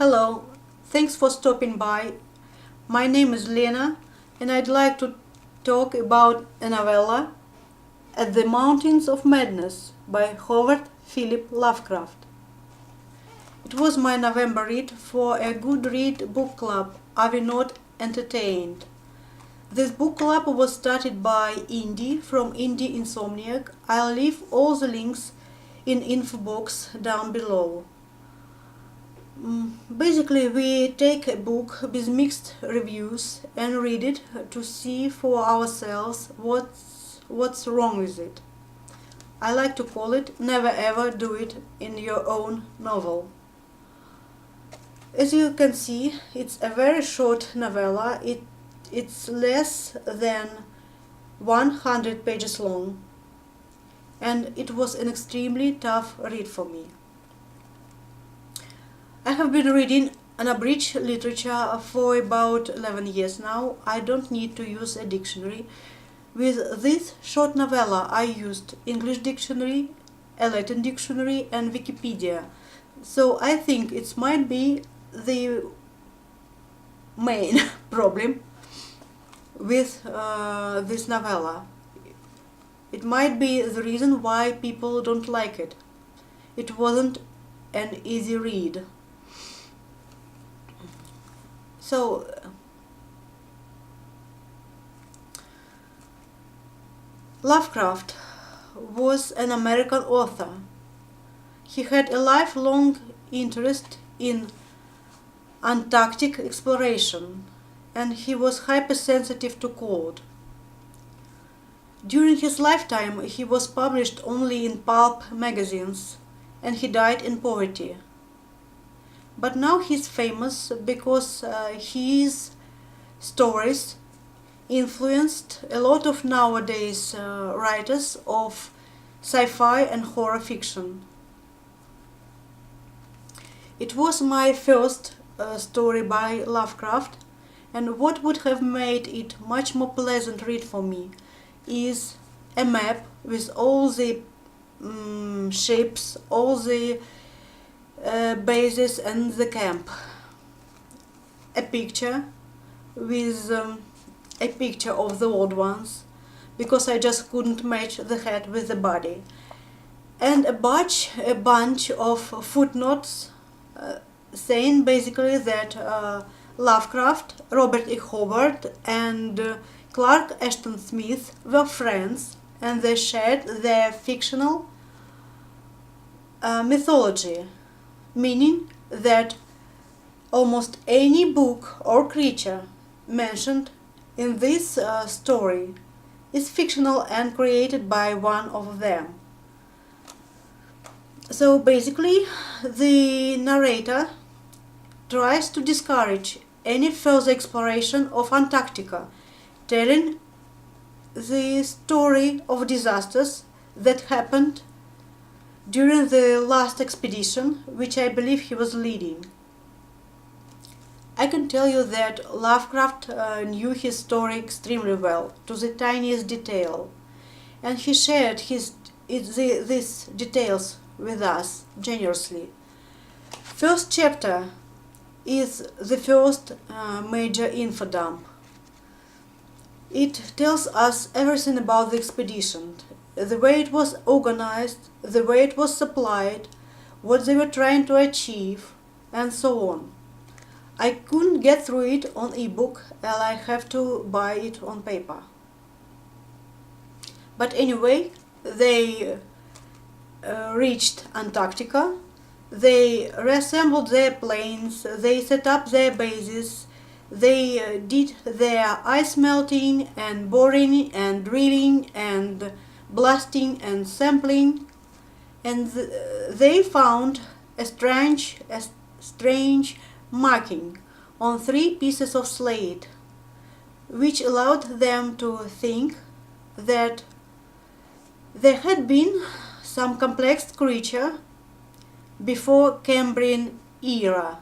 Hello, thanks for stopping by. My name is Lena and I'd like to talk about a novella, At the Mountains of Madness by Howard Philip Lovecraft. It was my November read for a Good Read book club, Are We Not Entertained? This book club was started by Indy from Indie Insomniac. I'll leave all the links in info box down below. Basically, we take a book with mixed reviews and read it to see for ourselves what's wrong with it. I like to call it never ever do it in your own novel. As you can see, it's a very short novella. It's less than 100 pages long, and it was an extremely tough read for me. I have been reading unabridged literature for about 11 years now. I don't need to use a dictionary. With this short novella I used English dictionary, a Latin dictionary and Wikipedia. So I think it might be the main problem with this novella. It might be the reason why people don't like it. It wasn't an easy read. So, Lovecraft was an American author. He had a lifelong interest in Antarctic exploration, and he was hypersensitive to cold. During his lifetime, he was published only in pulp magazines, and he died in poverty. But now he's famous because his stories influenced a lot of nowadays writers of sci-fi and horror fiction. It was my first story by Lovecraft, and what would have made it much more pleasant read for me is a map with all the ships, all the bases and the camp. A picture with a picture of the old ones, because I just couldn't match the head with the body, and a bunch of footnotes saying basically that Lovecraft, Robert E. Howard and Clark Ashton Smith were friends, and they shared their fictional mythology, meaning that almost any book or creature mentioned in this story is fictional and created by one of them. So basically, the narrator tries to discourage any further exploration of Antarctica, telling the story of disasters that happened during the last expedition, which I believe he was leading. I can tell you that Lovecraft knew his story extremely well, to the tiniest detail, and he shared these details with us generously. First chapter is the first major info dump. It tells us everything about the expedition, the way it was organized, the way it was supplied, what they were trying to achieve, and so on. I couldn't get through it on ebook, and I have to buy it on paper. But anyway, they reached Antarctica, they reassembled their planes, they set up their bases, they did their ice melting and boring and drilling and blasting and sampling, and they found a strange marking on 3 pieces of slate, which allowed them to think that there had been some complex creature before Cambrian era,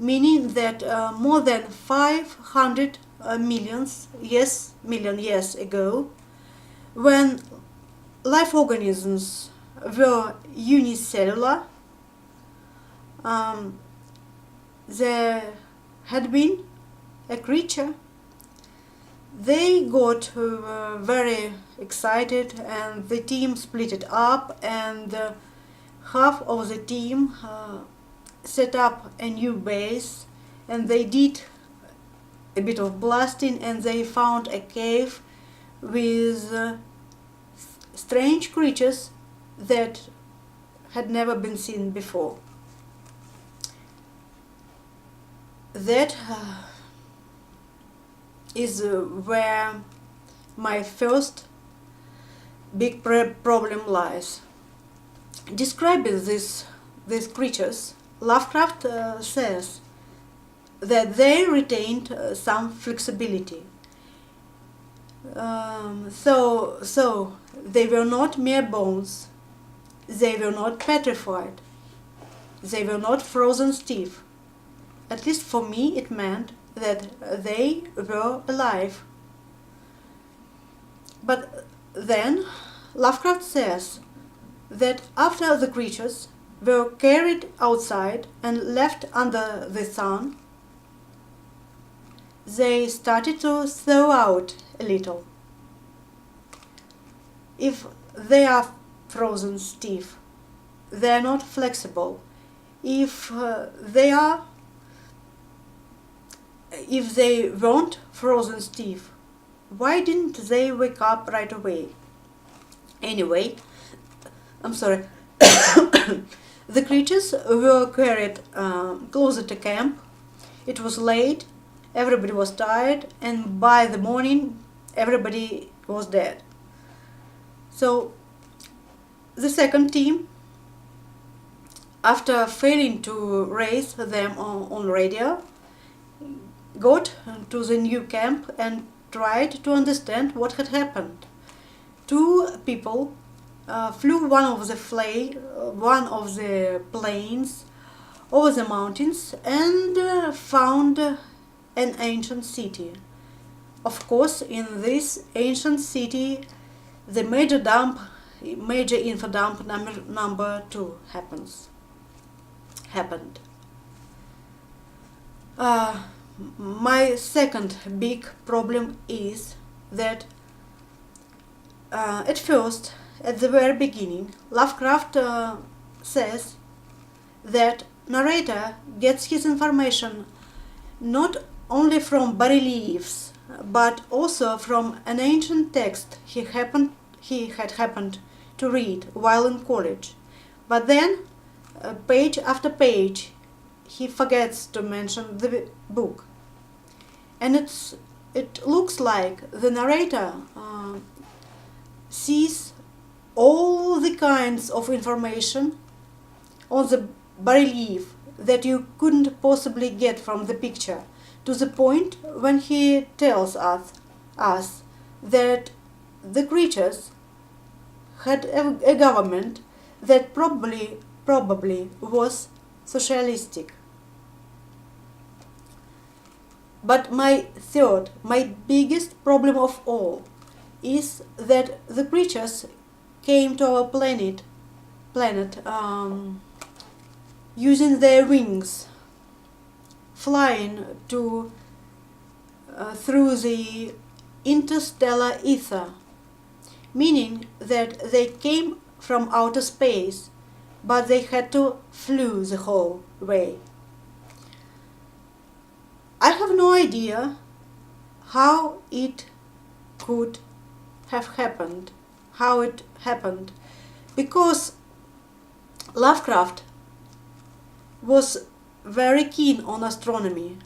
meaning that more than 500 million years ago, when life organisms were unicellular, there had been a creature. They got very excited, and the team split it up, and half of the team set up a new base, and they did a bit of blasting, and they found a cave with strange creatures that had never been seen before. That is where my first big problem lies. Describing these creatures, Lovecraft says that they retained some flexibility. So they were not mere bones, they were not petrified, they were not frozen stiff. At least for me it meant that they were alive. But then Lovecraft says that after the creatures were carried outside and left under the sun, they started to thaw out a little. If they are frozen stiff, they are not flexible. If they weren't frozen stiff, why didn't they wake up right away? Anyway, I'm sorry. The creatures were carried closer to camp. It was late, everybody was tired, and by the morning everybody was dead. So the second team, after failing to raise them on radio, got to the new camp and tried to understand what had happened. Two people flew one of the planes over the mountains and found an ancient city. Of course, in this ancient city, the major info dump number 2 happened. My second big problem is that at first, at the very beginning, Lovecraft says that narrator gets his information not only from bas-reliefs but also from an ancient text he had happened to read while in college. But then, page after page, he forgets to mention the book. And it looks like the narrator sees all the kinds of information on the bas-relief that you couldn't possibly get from the picture, to the point when he tells us that the creatures had a government that probably was socialistic. But my biggest problem of all is that the creatures came to our planet using their wings, flying through the interstellar ether, meaning that they came from outer space, but they had to flew the whole way. I have no idea how it could have happened, because Lovecraft was very keen on astronomy.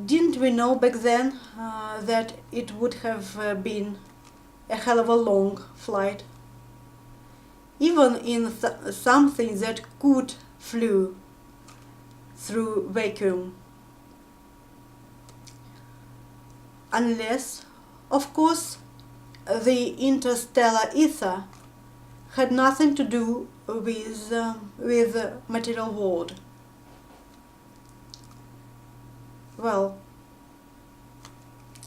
Didn't we know back then that it would have been a hell of a long flight? Even in something that could flew through vacuum. Unless, of course, the interstellar ether had nothing to do with material world. Well,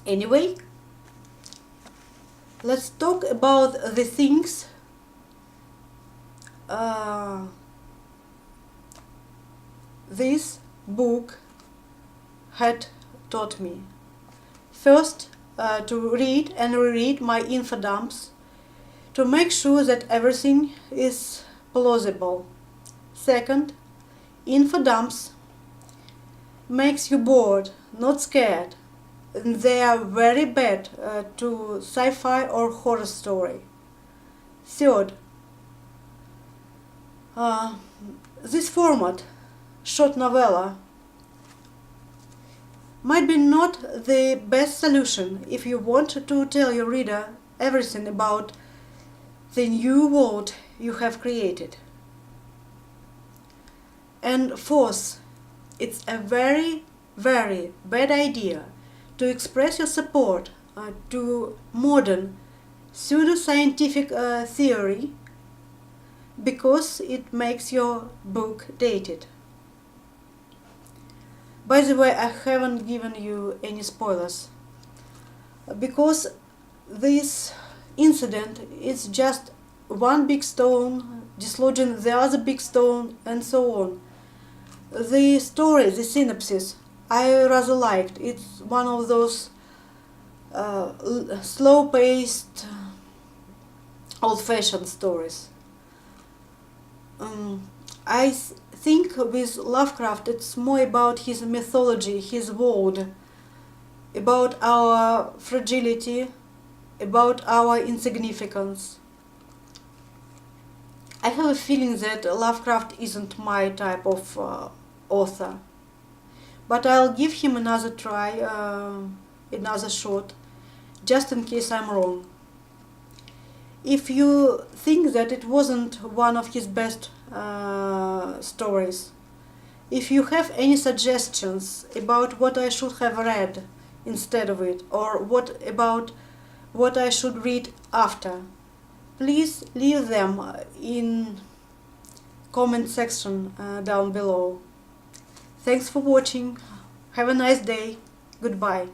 anyway, let's talk about the things this book had taught me. First, to read and reread my info dumps to make sure that everything is plausible. Second, info dumps makes you bored, not scared. And they are very bad to sci-fi or horror story. Third, this format, short novella, might be not the best solution if you want to tell your reader everything about the new world you have created. And fourth, it's a very, very bad idea to express your support to modern pseudoscientific theory because it makes your book dated. By the way, I haven't given you any spoilers because this incident is just one big stone dislodging the other big stone and so on. The story, the synopsis, I rather liked. It's one of those slow-paced, old-fashioned stories. I think with Lovecraft it's more about his mythology, his world, about our fragility, about our insignificance. I have a feeling that Lovecraft isn't my type of author, but I'll give him another try, another shot, just in case I'm wrong. If you think that it wasn't one of his best stories, if you have any suggestions about what I should have read instead of it, or about what I should read after, please leave them in comment section down below. Thanks for watching. Have a nice day. Goodbye.